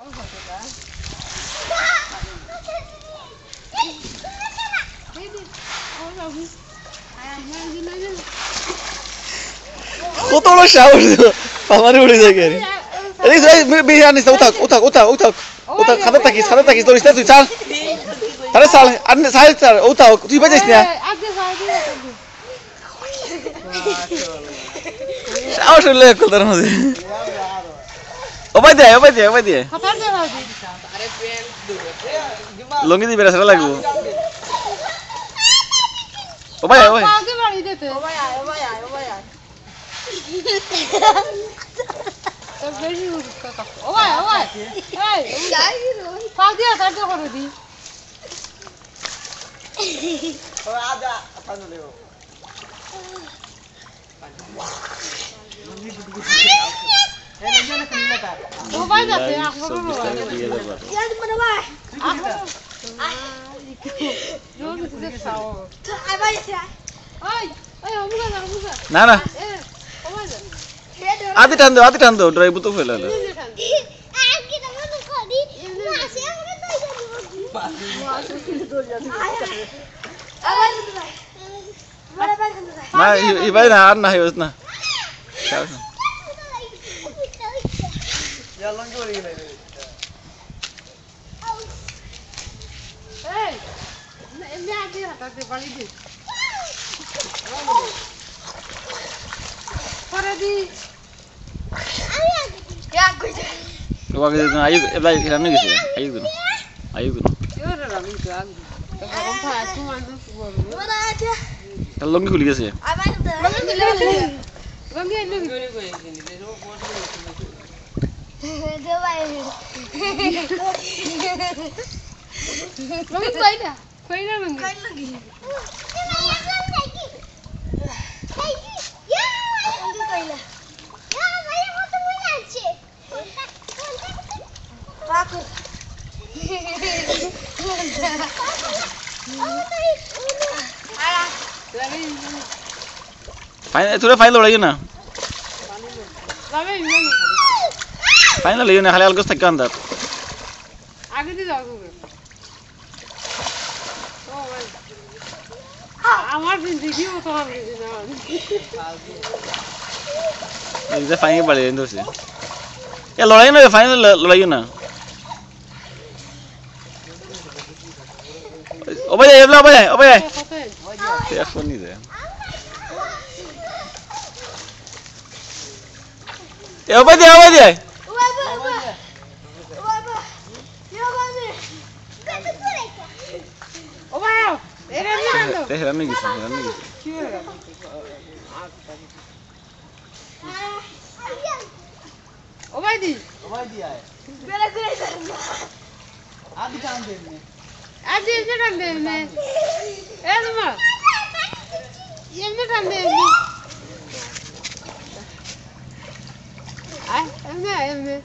কত বড় সাহস পামারে উড়ে যায় কে এই বিহানি উঠাক উঠাক উঠাক উঠাক উঠাক খাতা তাকিস দরিস তুই চাল আরে চাল আর সাইল চাল উঠাক তুই বাজাইস না সাহস হইলে কথার মধ্যে ওবাই দে লঙ্গি দিবে রাসরা লাগবো ওবাই আগে বাড়ি দিতে ওবাই তো বেশি কথা ওবাই এই যাই পাও দিয়া তার তো করে দি ও আদা পানো লেও ওবাই যাতে আকবর ইয়াদ মনে ভাই না না আদি টান দাও ড্রাইভ তো ফেলে হলো না ই ভাই না আর না হইস না Ya lang gori na. Hey. Na adi hata de bali di. Pare di. Ya koi. Wa ge na ayu eblai rami ge ayu gun. Yo rami ge ag. Karon pha asu mandu bol. Mara aja. Ta longi khuli gese. Abai na. Longi elu gori koi ni de ro bot final लड़ाई ना final ये ना खाली अलग तक अंदर आगे दे जाओ আমার জিন্দেগি মতো হবে না ये फाइनल बड़े इंदो से ये लड़ाई ना फाइनल लड़ाई ना ओबे ये फोन नहीं दे ये ओबे दे Rami gisi. Obay di ay. Bere kure. Adi kan devne. Adi ne kan devne? Elma. Yemne kan devne? Ay, emne.